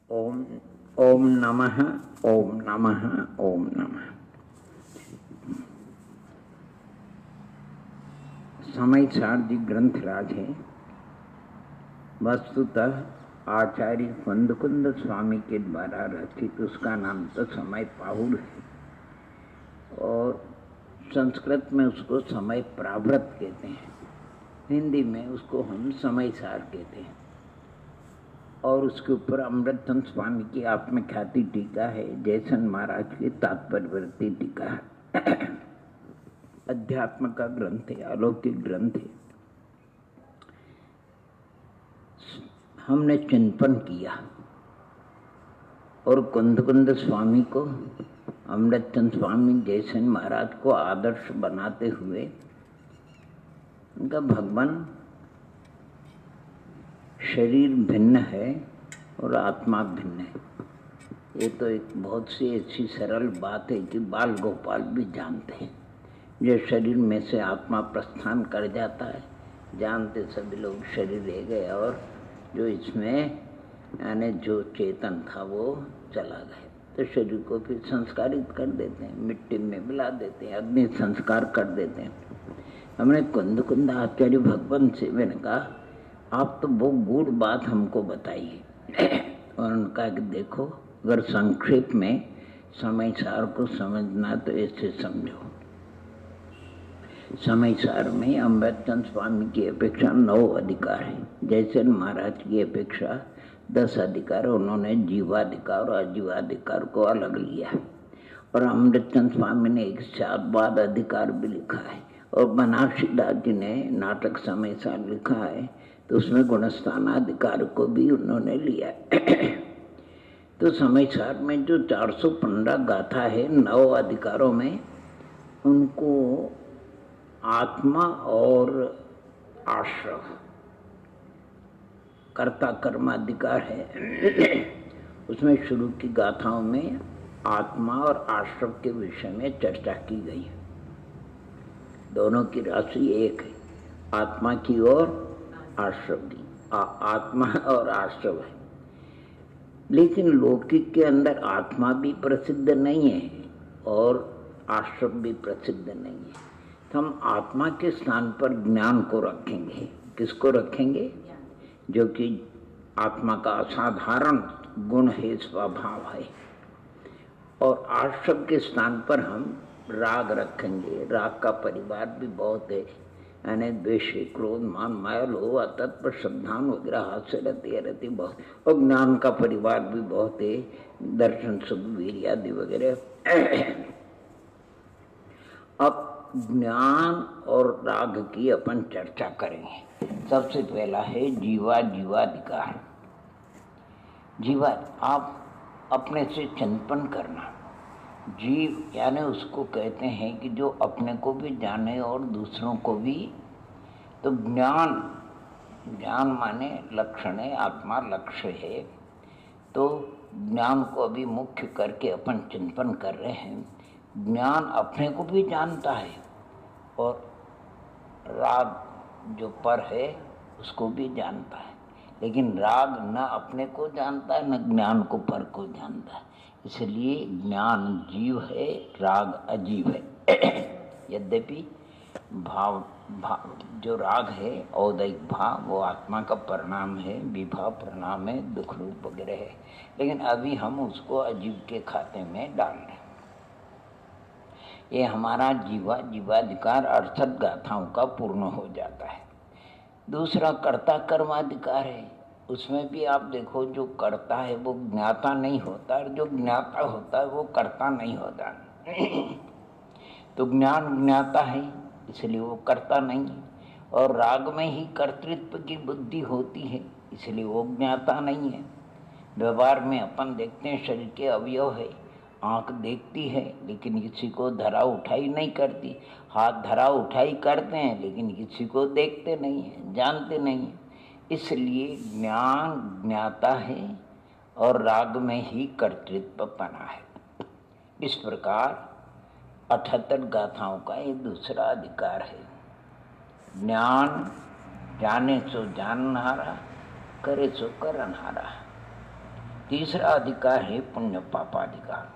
ओम ओम नमः ओम नमः ओम नमः। समय सार जी ग्रंथराज है। वस्तुतः आचार्य फंदकुंद स्वामी के द्वारा रचित उसका नाम तो समय पाहुड़ है और संस्कृत में उसको समय प्राव्रत कहते हैं। हिंदी में उसको हम समय सार कहते हैं और उसके ऊपर अमृतचंद स्वामी की आत्मख्याति टीका है। जयसन महाराज की तात्पर्यवर्ती टीका है। अध्यात्म का ग्रंथ है, अलौकिक ग्रंथ है। हमने चिंतन किया और कुंद स्वामी को, अमृतचंद स्वामी जयसन महाराज को आदर्श बनाते हुए उनका भगवान शरीर भिन्न है और आत्मा भिन्न है। ये तो एक बहुत सी ऐसी सरल बात है कि बाल गोपाल भी जानते हैं। जो शरीर में से आत्मा प्रस्थान कर जाता है, जानते सभी लोग शरीर रह गए और जो इसमें यानी जो चेतन था वो चला गया। तो शरीर को फिर संस्कारित कर देते हैं, मिट्टी में मिला देते हैं, अग्नि संस्कार कर देते हैं। हमने कुंद आचार्य भगवान से मैंने कहा आप तो वो गूढ़ बात हमको बताइए। और उनका कि देखो, अगर संक्षेप में समय सार को समझना तो ऐसे समझो। समय सार में अमृतचंद स्वामी की अपेक्षा 9 अधिकार है। जयसन महाराज की अपेक्षा 10 अधिकार। उन्होंने जीवाधिकार और अजीवाधिकार को अलग लिया और अमृतचंद स्वामी ने एक शादवाद अधिकार भी लिखा है और बनारसी दास जी ने नाटक समय सार लिखा है तो उसमें गुणस्थानाधिकार को भी उन्होंने लिया। तो समय सार में जो 415 गाथा है 9 अधिकारों में, उनको आत्मा और आश्रव कर्ता कर्माधिकार है। उसमें शुरू की गाथाओं में आत्मा और आश्रव के विषय में चर्चा की गई है। दोनों की राशि एक है, आत्मा की और आश्रव की। आत्मा और आश्रव है, लेकिन लौकिक के अंदर आत्मा भी प्रसिद्ध नहीं है और आश्रव भी प्रसिद्ध नहीं है। तो हम आत्मा के स्थान पर ज्ञान को रखेंगे। किसको रखेंगे? जो कि आत्मा का असाधारण गुण है, स्वभाव है। और आश्रव के स्थान पर हम राग रखेंगे। राग का परिवार भी बहुत है, यानी द्वेष, क्रोध, मान, माया, लोभ, तत्व, श्रद्धान वगैरह हास्य रहती बहुत। और ज्ञान का परिवार भी बहुत है, दर्शन, सुख, वीर आदि वगैरह। अब ज्ञान और राग की अपन चर्चा करेंगे। सबसे पहला है जीवाधिकार। जीवा आप अपने से चिंतन करना। जीव यानी उसको कहते हैं कि जो अपने को भी जाने और दूसरों को भी। तो ज्ञान माने लक्षण है, आत्मा लक्ष्य है। तो ज्ञान को अभी मुख्य करके अपन चिंतन कर रहे हैं। ज्ञान अपने को भी जानता है और राग जो पर है उसको भी जानता है, लेकिन राग न अपने को जानता है न ज्ञान को पर को जानता है। इसलिए ज्ञान जीव है, राग अजीव है। यद्यपि भाव जो राग है औदैहिक भाव, वो आत्मा का परिणाम है, विभाव परिणाम है, दुख रूप वगैरह है, लेकिन अभी हम उसको अजीव के खाते में डाल रहे हैं। ये हमारा जीवाधिकार 68 गाथाओं का पूर्ण हो जाता है। दूसरा कर्ता कर्माधिकार है। उसमें भी आप देखो, जो कर्ता है वो ज्ञाता नहीं होता और जो ज्ञाता होता है वो कर्ता नहीं होता। तो ज्ञान ज्ञाता है इसलिए वो कर्ता नहीं है, और राग में ही कर्तृत्व की बुद्धि होती है इसलिए वो ज्ञाता नहीं है। व्यवहार में अपन देखते हैं शरीर के अवयव है, आँख देखती है लेकिन किसी को धरा उठाई नहीं करती, हाथ धरा उठाई करते हैं लेकिन किसी को देखते नहीं है, जानते नहीं है। इसलिए ज्ञान ज्ञाता है और राग में ही कर्तृत्व पना है। इस प्रकार 78 गाथाओं का ये दूसरा अधिकार है। ज्ञान जाने सो जानहारा, करे सो करनहारा। तीसरा अधिकार है पुण्य पापाधिकार।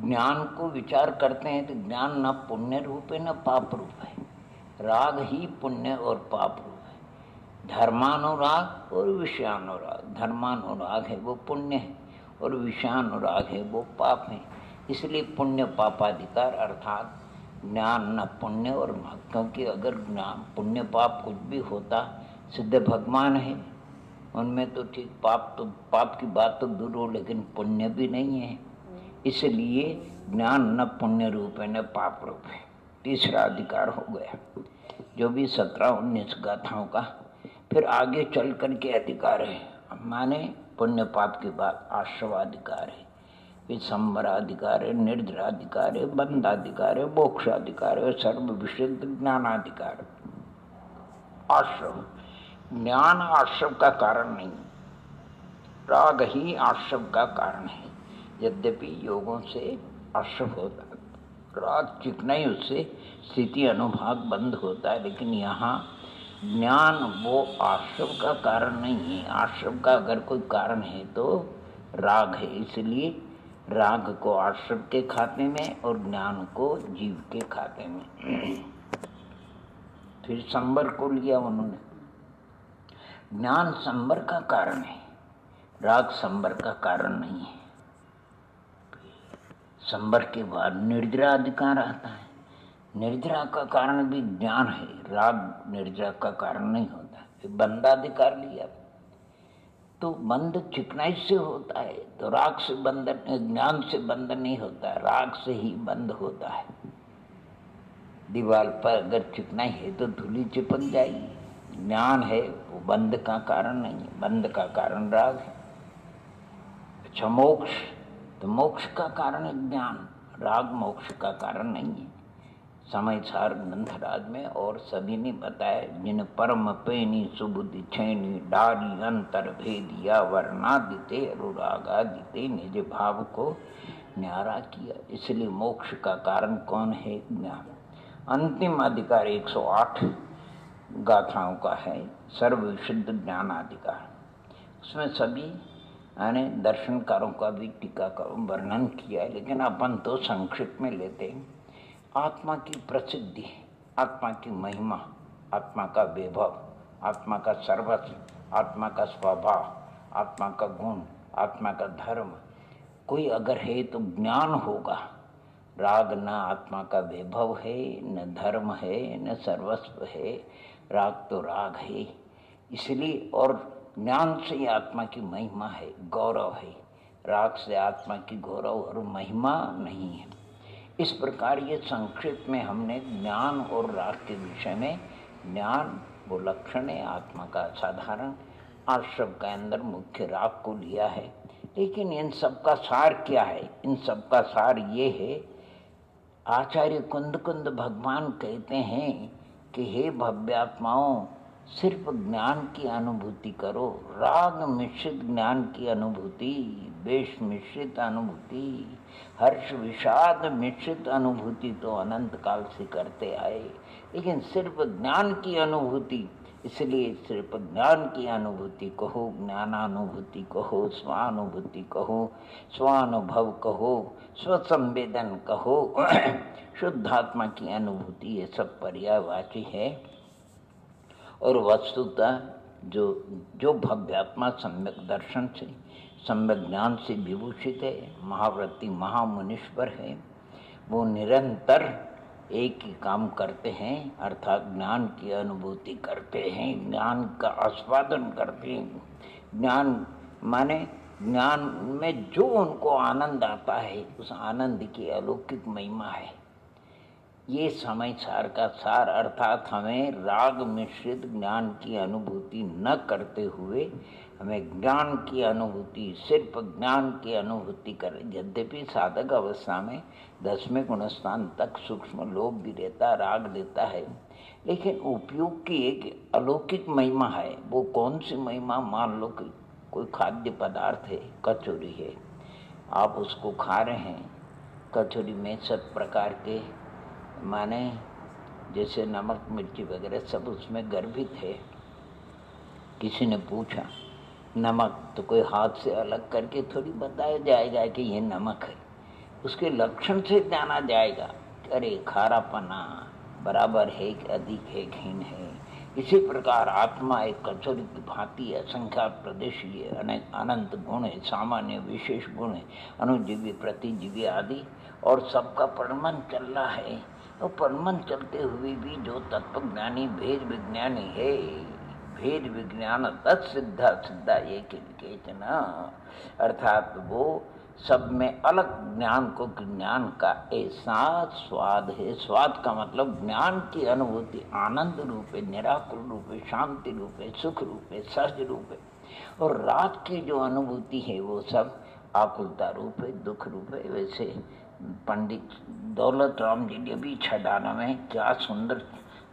ज्ञान को विचार करते हैं तो ज्ञान न पुण्य रूप है न पाप रूप है, राग ही पुण्य और पाप रूप है। धर्मानुराग और विषयानुराग, धर्मानुराग है वो पुण्य है और विषयानुराग है वो पाप है। इसलिए पुण्य पापाधिकार अर्थात ज्ञान न पुण्य और पाप, क्योंकि अगर ज्ञान पुण्य पाप कुछ भी होता, सिद्ध भगवान है उनमें तो ठीक, पाप की बात तो दूर हो, लेकिन पुण्य भी नहीं है। इसलिए ज्ञान न पुण्य रूप है न पाप रूप है। तीसरा अधिकार हो गया, जो भी 17-19 गाथाओं का। फिर आगे चल करके अधिकार है, माने पुण्य पाप की बात। आश्रवाधिकार है, विसंबराधिकार है, निर्जराधिकार है, बंधाधिकार है, मोक्षाधिकार है, सर्व विशुद्ध ज्ञानाधिकार। आश्रव, ज्ञान आश्रव का कारण नहीं, राग ही आश्रव का कारण है। यद्यपि योगों से आश्रव होता है, राग चिकनाई उससे स्थिति अनुभाग बंद होता है, लेकिन यहाँ ज्ञान वो आश्रव का कारण नहीं है। आश्रव का अगर कोई कारण है तो राग है, इसलिए राग को आश्रव के खाते में और ज्ञान को जीव के खाते में। फिर संबर को लिया उन्होंने। ज्ञान संबर का कारण है, राग संबर का कारण नहीं है। संबर के बाद निर्जरा अधिकार आता है। निर्जरा का कारण भी ज्ञान है, राग निर्जरा का कारण नहीं होता। फिर बंधाधिकार लिया तो बंध चिकनाई से होता है, तो राग से बंधन, ज्ञान से बंधन नहीं होता, राग से ही बंध होता है। दीवार पर अगर चिकनाई है तो धूली चिपक जाएगी, ज्ञान है वो बंध का कारण नहीं है, बंध का कारण राग है। अच्छा मोक्ष, तो मोक्ष का कारण है ज्ञान, राग मोक्ष का कारण नहीं है। समय सार ग्रंथराज में और सभी ने बताया, जिन परम पेनी सुबुद्धि छैनी डारी अंतर भेदिया वर्णादिते अनुरागादिते निज भाव को न्यारा किया। इसलिए मोक्ष का कारण कौन है? ज्ञान। अंतिम अधिकार 108 गाथाओं का है, सर्वविशुद्ध ज्ञानाधिकार। उसमें सभी यानी दर्शनकारों का भी टीका का वर्णन किया है, लेकिन अपन तो संक्षिप्त में लेते हैं। आत्मा की प्रसिद्धि, आत्मा की महिमा, आत्मा का वैभव, आत्मा का सर्वस्व, आत्मा का स्वभाव, आत्मा का गुण, आत्मा का धर्म कोई अगर है तो ज्ञान होगा। राग न आत्मा का वैभव है, न धर्म है, न सर्वस्व है। राग तो राग है, इसलिए और ज्ञान से ही आत्मा की महिमा है, गौरव है। राग से आत्मा की गौरव और महिमा नहीं है। इस प्रकार ये संक्षिप्त में हमने ज्ञान और राग के विषय में, ज्ञान वो लक्षण है आत्मा का साधारण, आश्रव के अंदर मुख्य राग को लिया है। लेकिन इन सब का सार क्या है? इन सब का सार ये है, आचार्य कुंद कुंद भगवान कहते हैं कि हे भव्यात्माओं, सिर्फ ज्ञान की अनुभूति करो। राग मिश्रित ज्ञान की अनुभूति, द्वेष मिश्रित अनुभूति, हर्ष विषाद मिश्रित अनुभूति तो अनंत काल से करते आए, लेकिन सिर्फ ज्ञान की अनुभूति, इसलिए सिर्फ ज्ञान की अनुभूति कहो, ज्ञानानुभूति कहो, स्वानुभूति कहो, स्वानुभव कहो, स्वसंवेदन कहो, शुद्धात्मा की अनुभूति, ये सब पर्यायवाची है। और वस्तुतः जो भव्यात्मा सम्यक दर्शन से, सम्यक ज्ञान से विभूषित है, महाव्रती महामुनीश्वर है, वो निरंतर एक ही काम करते हैं, अर्थात ज्ञान की अनुभूति करते हैं, ज्ञान का आस्वादन करते हैं। ज्ञान माने ज्ञान में जो उनको आनंद आता है, उस आनंद की अलौकिक महिमा है। ये समय सार का सार, अर्थात हमें राग मिश्रित ज्ञान की अनुभूति न करते हुए हमें ज्ञान की अनुभूति, सिर्फ ज्ञान की अनुभूति कर। यद्यपि साधक अवस्था में 10वें गुणस्थान तक सूक्ष्म लोभ भी रहता, राग देता है, लेकिन उपयोग की एक अलौकिक महिमा है। वो कौन सी महिमा? मान लो कि कोई खाद्य पदार्थ है, कचौरी है, आप उसको खा रहे हैं। कचौरी में सब प्रकार के माने जैसे नमक मिर्ची वगैरह सब उसमें गर्भित है। किसी ने पूछा नमक तो कोई हाथ से अलग करके थोड़ी बताया जाएगा कि ये नमक है, उसके लक्षण से जाना जाएगा। अरे खारापना बराबर है कि अधिक है, हीन है। इसी प्रकार आत्मा एक कचौरी की भांति असंख्या प्रदेशीय अनेक अनंत गुण है, सामान्य विशेष गुण है, अनुजीवी प्रतिजीवी आदि, और सबका परमन चल रहा है। तो परमन चलते हुए भी जो तत्व ज्ञानी भेद विज्ञानी है, भेद विज्ञान तत्सिद्धा सिद्धा ये केचना, अर्थात वो सब में अलग ज्ञान को, ज्ञान का ऐसा स्वाद है। स्वाद का मतलब ज्ञान की अनुभूति आनंद रूप है, निराकुल रूप है, शांति रूप है, सुख रूप है, सहज रूप है। और रात की जो अनुभूति है वो सब आकुलता रूप है, दुख रूप है। वैसे पंडित दौलत राम जी ने भी छठाना में क्या सुंदर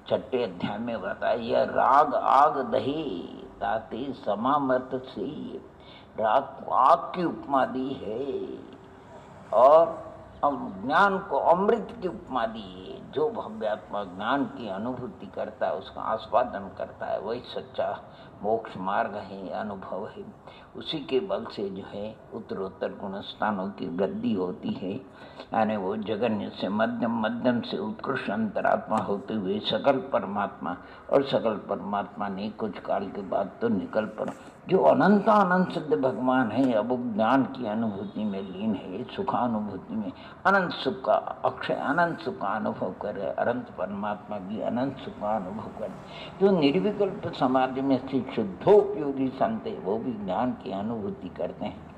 छठे अध्याय में बताया, यह राग आग दही ताते समामत से, राग आग की उपमा दी है और ज्ञान को अमृत की उपमा दी है। जो भव्यात्मा ज्ञान की अनुभूति करता है, उसका आस्वादन करता है, वही सच्चा मोक्ष मार्ग है, अनुभव है। उसी के बल से जो है उत्तरोत्तर गुण स्थानों की वृद्धि होती है, यानी वो जगन्य से मध्यम, मध्यम से उत्कृष्ट अंतरात्मा होते हुए सकल परमात्मा, और सकल परमात्मा ने कुछ काल के बाद तो निकल पड़ा। जो अनंत अनंत सिद्ध भगवान है, अब ज्ञान की अनुभूति में लीन है, सुखानुभूति में अनंत सुख का, अक्षय अनंत सुख का अनुभव करे। अनंत परमात्मा भी अनंत सुख का अनुभव करे। जो निर्विकल्प समाधि में स्थित शुद्धोपयोगी संत है, वो भी ज्ञान की अनुभूति करते हैं।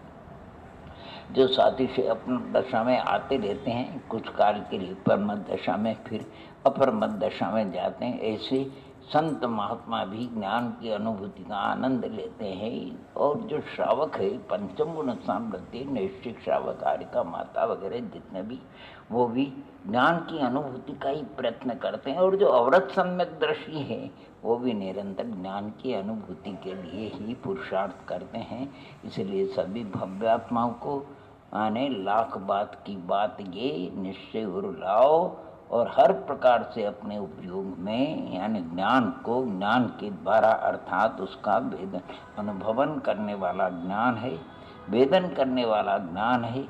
जो साथी से अपनी दशा में आते रहते हैं, कुछ काल के लिए परमत दशा में, फिर अपरमत दशा में जाते हैं, ऐसे संत महात्मा भी ज्ञान की अनुभूति का आनंद लेते हैं। और जो श्रावक है, पंचम गुण सामर्थ्य, नैष्ठिक श्रावक, आर्यिका माता वगैरह जितने भी, वो भी ज्ञान की अनुभूति का ही प्रयत्न करते हैं। और जो अवरत सम्यक दृष्टि है, वो भी निरंतर ज्ञान की अनुभूति के लिए ही पुरुषार्थ करते हैं। इसलिए सभी भव्यात्माओं को आने लाख बात की बात ये निश्चय लाओ, और हर प्रकार से अपने उपयोग में, यानी ज्ञान को ज्ञान के द्वारा, अर्थात उसका वेदन अनुभवन करने वाला ज्ञान है, वेदन करने वाला ज्ञान है।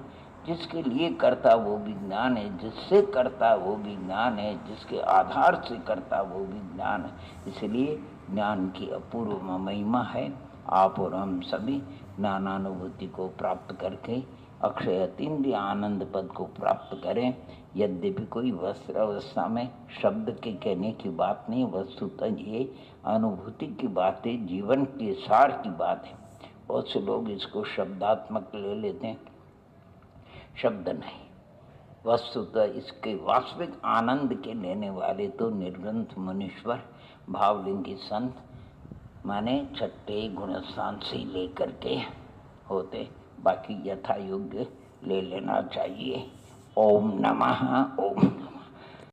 जिसके लिए करता वो भी ज्ञान है, जिससे करता वो भी ज्ञान है, जिसके आधार से करता वो भी ज्ञान है। इसलिए ज्ञान की अपूर्व महिमा है। आप और हम सभी ज्ञानानुभूति को प्राप्त करके अक्षय अतीन्द्रिय आनंद पद को प्राप्त करें। यद्यपि कोई वस्त्र अवस्था में शब्द के कहने की बात नहीं, वस्तुतः ये अनुभूति की बात है, जीवन के सार की बात है। बहुत से लोग इसको शब्दात्मक ले लेते हैं, शब्द नहीं, वस्तुतः इसके वास्तविक आनंद के लेने वाले तो निर्ग्रंथ मुनीश्वर भावलिंगी संत माने छठे गुणस्थान से लेकर के होते, बाकी यथा योग्य ले लेना चाहिए। ओम नमः ओम।